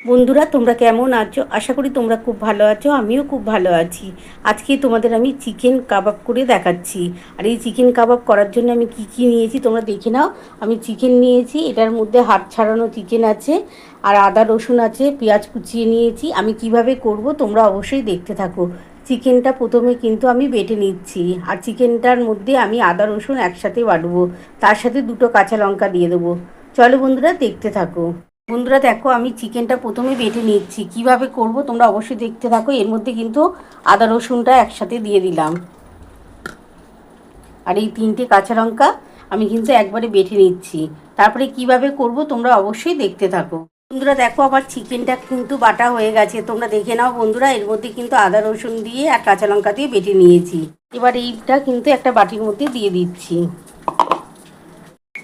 বন্ধুরা তোমরা কেমন আছো? আশা করি তোমরা খুব ভালো আছো, আমিও খুব ভালো আছি। আজকে তোমাদের আমি চিকেন কাবাব করে দেখাচ্ছি। আর এই চিকেন কাবাব করার জন্য আমি কি কি নিয়েছি তোমরা দেখে নাও। আমি চিকেন নিয়েছি, এটার মধ্যে হাড় ছাড়ানো চিকেন আছে, আর আদা রসুন আছে, পেঁয়াজ কুচিয়ে নিয়েছি। আমি কিভাবে করব তোমরা অবশ্যই দেখতে থাকো। চিকেনটা প্রথমে কিন্তু আমি বেটে নিচ্ছি, আর চিকেনটার মধ্যে আমি আদা রসুন একসাথে বাটবো, তার সাথে 2টো কাঁচা লঙ্কা দিয়ে দেবো। চলো বন্ধুরা দেখতে থাকো। বন্ধুরা দেখো, আমি চিকেনটা প্রথমে বেটে নিচ্ছি। কিভাবে করব তোমরা অবশ্যই দেখতে থাকো। এর মধ্যে কিন্তু আদা রসুনটা একসাথে দিয়ে দিলাম, আর এই 3টে কাঁচা লঙ্কা আমি কিন্তু একবারে বেটে নিচ্ছি। তারপরে কিভাবে করব তোমরা অবশ্যই দেখতে থাকো। বন্ধুরা দেখো, আমার চিকেনটা কিন্তু বাটা হয়ে গেছে, তোমরা দেখে নাও। বন্ধুরা এর মধ্যে কিন্তু আদা রসুন দিয়ে আর কাঁচা লঙ্কা দিয়ে বেটে নিয়েছি। এবার এইটা কিন্তু একটা বাটির মধ্যে দিয়ে দিচ্ছি।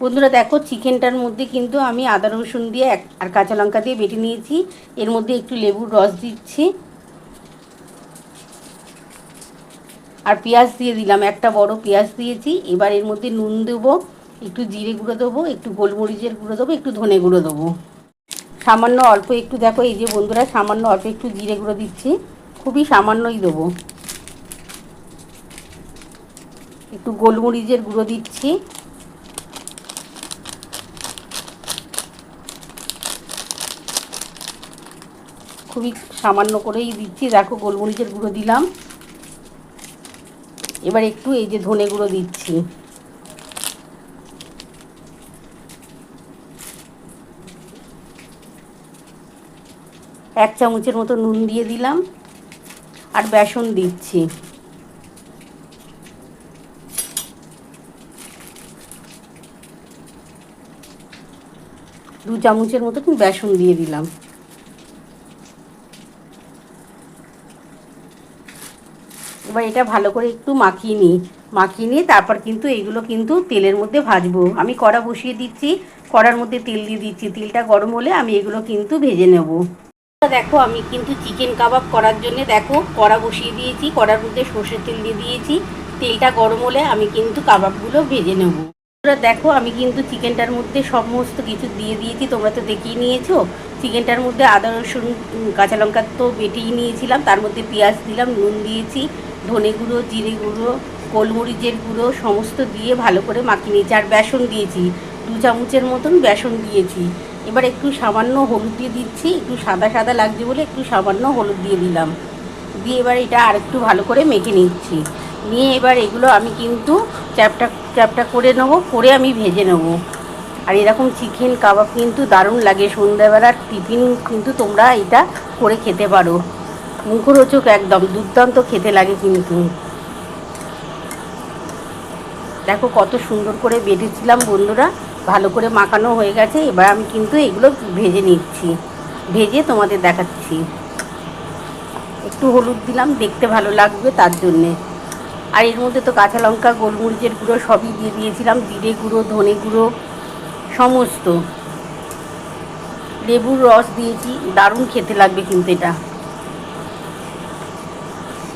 বন্ধুরা দেখো, চিকেনটার মধ্যে কিন্তু আমি আদা রসুন দিয়ে আর কাঁচা লঙ্কা দিয়ে বেটে নিয়েছি। এর মধ্যে একটু লেবুর রস দিচ্ছি, আর পেঁয়াজ দিয়ে দিলাম, একটা বড় পেঁয়াজ দিয়েছি। এবার এর মধ্যে নুন দেবো, একটু জিরে গুঁড়ো দেবো, একটু গোলমরিচের গুঁড়ো দেবো, একটু ধনে গুঁড়ো দেবো, সামান্য অল্প একটু। দেখো এই যে বন্ধুরা, সামান্য অল্প একটু জিরে গুঁড়ো দিচ্ছি, খুবই সামান্যই দেবো। একটু গোলমরিচের গুঁড়ো দিচ্ছি, খুবই সামান্য করেই দিচ্ছি। দেখো গোলমরিচের গুঁড়ো দিলাম। এবার একটু এই যে ধনে গুঁড়ো দিচ্ছি। এক চামচের মতো নুন দিয়ে দিলাম, আর বেসন দিচ্ছি। দু চামচের মতো বেসন দিয়ে দিলাম। এবার এটা ভালো করে একটু মাখিয়ে নিয়ে তারপর কিন্তু এগুলো কিন্তু তেলের মধ্যে ভাজবো। আমি কড়া বসিয়ে দিচ্ছি, কড়ার মধ্যে তেল দিয়ে দিচ্ছি। তেলটা গরম হলে আমি এগুলো কিন্তু ভেজে নেব। দেখো, আমি কিন্তু চিকেন কাবাব করার জন্য দেখো কড়া বসিয়ে দিয়েছি, কড়ার মধ্যে সর্ষের তেল দিয়ে দিয়েছি। তেলটা গরম হলে আমি কিন্তু কাবাবগুলো ভেজে নেব। দেখো, আমি কিন্তু চিকেনটার মধ্যে সমস্ত কিছু দিয়ে দিয়েছি, তোমরা তো দেখিয়ে নিয়েছো। চিকেনটার মধ্যে আদা রসুন কাঁচা লঙ্কা তো বেটেই নিয়েছিলাম, তার মধ্যে পেঁয়াজ দিলাম, নুন দিয়েছি, ধনে গুঁড়ো, জিরে গুঁড়ো, গোলমরিচের গুঁড়ো সমস্ত দিয়ে ভালো করে মাখিয়ে নিয়েছি। আর বেসন দিয়েছি, 2 চামচের মতন বেসন দিয়েছি। এবার একটু সামান্য হলুদ দিয়ে দিচ্ছি, একটু সাদা সাদা লাগছে বলে একটু সামান্য হলুদ দিয়ে দিলাম। দিয়ে এবার এটা আরেকটু ভালো করে মেখে নিচ্ছি। নিয়ে এবার এগুলো আমি কিন্তু চ্যাপটা চ্যাপটা করে নেবো, করে আমি ভেজে নেব। আর এরকম চিকেন কাবাব কিন্তু দারুণ লাগে। সন্ধ্যাবেলার টিফিন কিন্তু তোমরা এটা করে খেতে পারো, মুখরোচক একদম দুর্দান্ত খেতে লাগে কিন্তু। দেখো কত সুন্দর করে বেটেছিলাম বন্ধুরা, ভালো করে মাখানো হয়ে গেছে। এবার আমি কিন্তু এগুলো ভেজে নিচ্ছি, ভেজে তোমাদের দেখাচ্ছি। একটু হলুদ দিলাম, দেখতে ভালো লাগবে তার জন্যে। আর এর মধ্যে তো কাঁচা লঙ্কা, গোলমরিচের গুঁড়ো সবই দিয়ে দিয়েছিলাম, জিরে গুঁড়ো, ধনে গুঁড়ো সমস্ত, লেবুর রস দিয়েছি। দারুণ খেতে লাগবে কিন্তু এটা।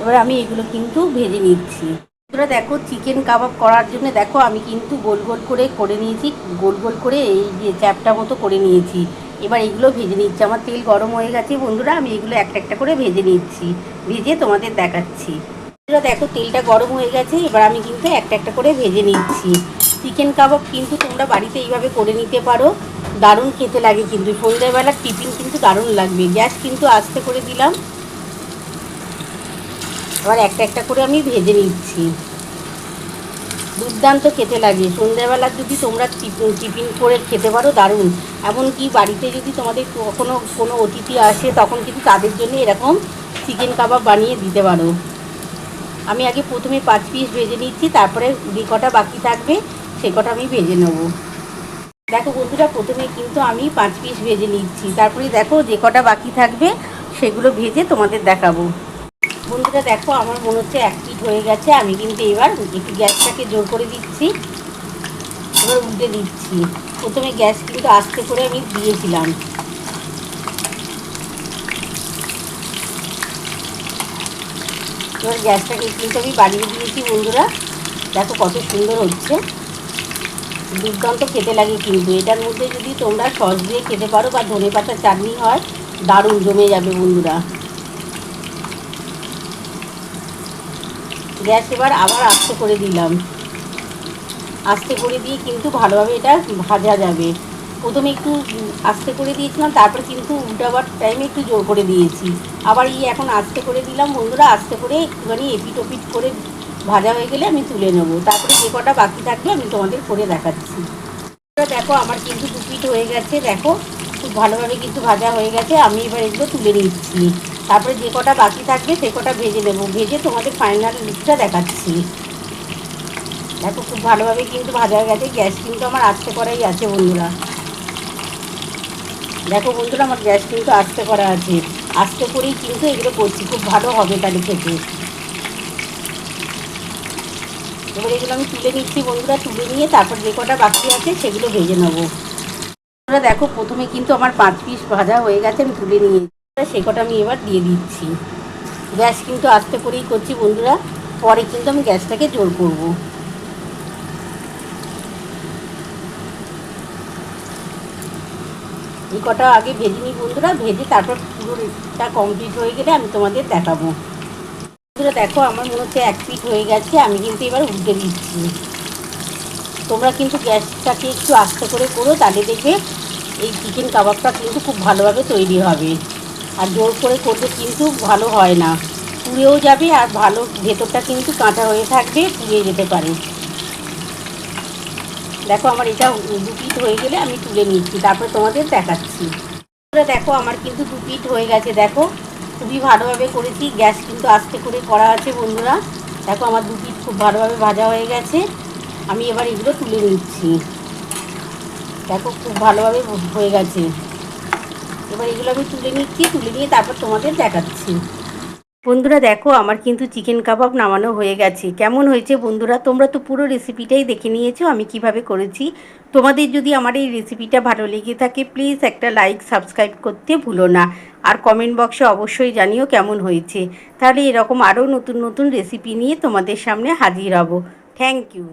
এবার আমি এগুলো কিন্তু ভেজে নিচ্ছি। তোমরা দেখো, চিকেন কাবাব করার জন্য দেখো আমি কিন্তু গোল গোল করে নিয়েছি, গোল গোল করে এই যে চ্যাপটা মতো করে নিয়েছি। এবার এগুলো ভেজে নিচ্ছি। আমার তেল গরম হয়ে গেছে বন্ধুরা, আমি এগুলো একটা একটা করে ভেজে নিচ্ছি, ভেজে তোমাদের দেখাচ্ছি। বন্ধুরা দেখো, তেলটা গরম হয়ে গেছে, এবার আমি কিন্তু একটা একটা করে ভেজে নিচ্ছি। চিকেন কাবাব কিন্তু তোমরা বাড়িতে এইভাবে করে নিতে পারো, দারুণ খেতে লাগে কিন্তু। সন্ধ্যাবেলার টিফিন কিন্তু দারুণ লাগবে। গ্যাস কিন্তু আস্তে করে দিলাম, আবার একটা একটা করে আমি ভেজে নিচ্ছি। দুর্দান্ত খেতে লাগে। সন্ধ্যাবেলা যদি তোমরা টিফিন করে খেতে পারো, দারুণ। এমনকি বাড়িতে যদি তোমাদের কখনো কোনো অতিথি আসে, তখন কিন্তু তাদের জন্য এরকম চিকেন কাবাব বানিয়ে দিতে পারো। আমি আগে প্রথমে 5 পিস ভেজে নিচ্ছি, তারপরে যে কটা বাকি থাকবে সে কটা আমি ভেজে নেব। দেখো বন্ধুরা, প্রথমে কিন্তু আমি 5 পিস ভেজে নিচ্ছি, তারপরে দেখো যে কটা বাকি থাকবে সেগুলো ভেজে তোমাদের দেখাবো। বন্ধুরা দেখো, আমার মনে হচ্ছে 1 পিঠ হয়ে গেছে। আমি কিন্তু এবার একটু গ্যাসটাকে জোর করে দিচ্ছি, এবার উল্টে দিচ্ছি। প্রথমে গ্যাস কিন্তু আস্তে করে আমি দিয়েছিলাম, এবার গ্যাসটাকে কিন্তু আমি বাড়িয়ে দিয়েছি। বন্ধুরা দেখো কত সুন্দর হচ্ছে, দুর্দান্ত খেতে লাগে কিন্তু। এটার মধ্যে যদি তোমরা সস দিয়ে খেতে পারো বা ধনেপাতার চাটনি হয়, দারুণ জমে যাবে বন্ধুরা। গ্যাস এবার আবার আস্তে করে দিলাম, আস্তে করে দিয়ে কিন্তু ভালোভাবে এটা ভাজা যাবে। প্রথমে একটু আস্তে করে দিয়েছিলাম, তারপর কিন্তু উল্টাবার টাইমে একটু জোর করে দিয়েছি। আবার এখন আস্তে করে দিলাম বন্ধুরা, আস্তে করে একটুখানি এপিট ওপিট করে ভাজা হয়ে গেলে আমি তুলে নেব। তারপরে যে কটা বাকি থাকবে আমি তোমাদের করে দেখাচ্ছি। দেখো আমার কিন্তু দু পিঠ হয়ে গেছে, দেখো খুব ভালোভাবে কিন্তু ভাজা হয়ে গেছে। আমি এবার এগুলো তুলে নিচ্ছি, তারপরে যে কটা বাকি থাকবে সে কটা ভেজে নেব, ভেজে তোমাদের ফাইনাল লুকটা দেখাচ্ছি। দেখো খুব ভালোভাবে কিন্তু ভাজা হয়ে গেছে। গ্যাস কিন্তু আমার আস্তে করাই আছে বন্ধুরা। দেখো বন্ধুরা আমার গ্যাস কিন্তু আস্তে করা আছে, আস্তে করেই কিন্তু এগুলো করছি, খুব ভালো হবে তাহলে খেতে। এবার এগুলো আমি তুলে নিচ্ছি বন্ধুরা, তুলে নিয়ে তারপর যে কটা বাকি আছে সেগুলো ভেজে নেবো। বন্ধুরা দেখো প্রথমে কিন্তু আমার 5 পিস ভাজা হয়ে গেছে, আমি তুলে নিয়ে সে কটা আমি এবার দিয়ে দিচ্ছি। গ্যাস কিন্তু আস্তে করেই করছি বন্ধুরা, পরে কিন্তু আমি গ্যাসটাকে জোর করব। এই কটা আগে ভেজে নিই বন্ধুরা, ভেজে তারপর পুরোটা কমপ্লিট হয়ে গেলে আমি তোমাদের দেখাবো। বন্ধুরা দেখো আমার মনে হচ্ছে 1 পিঠ হয়ে গেছে, আমি কিন্তু এবার উল্টে দিচ্ছি। তোমরা কিন্তু গ্যাসটাকে একটু আস্তে করে করো, তাহলে দেখবে এই চিকেন কাবাবটা কিন্তু খুব ভালোভাবে তৈরি হবে। আর জোর করে করলে কিন্তু ভালো হয় না, পুড়েও যাবে আর ভালো ভেতরটা কিন্তু কাঁচা হয়ে থাকবে, পুড়ে যেতে পারে। দেখো আমার এটা 2 পিঠ হয়ে গেলে আমি তুলে নিচ্ছি, তারপরে তোমাদের দেখাচ্ছি। দেখো আমার কিন্তু 2 পিঠ হয়ে গেছে, দেখো খুবই ভালোভাবে করেছি। গ্যাস কিন্তু আস্তে করে করা আছে বন্ধুরা। দেখো আমার 2 পিঠ খুব ভালোভাবে ভাজা হয়ে গেছে, আমি এবার এগুলো তুলে নিচ্ছি। দেখো খুব ভালোভাবে হয়ে গেছে। এবার এগুলো আমি তুলে নিচ্ছি, তুলে নিয়ে তারপর তোমাদের দেখাচ্ছি। বন্ধুরা দেখো আমার কিন্তু চিকেন কাবাব নামানো হয়ে গেছে। কেমন হয়েছে বন্ধুরা? তোমরা তো পুরো রেসিপিটাই দেখে নিয়েছো আমি কিভাবে করেছি। তোমাদের যদি আমার এই রেসিপিটা ভালো লেগে থাকে প্লিজ একটা লাইক সাবস্ক্রাইব করতে ভুলো না। আর কমেন্ট বক্সে অবশ্যই জানিও কেমন হয়েছে। তাহলে এরকম আরও নতুন নতুন রেসিপি নিয়ে তোমাদের সামনে হাজির হব। Thank you.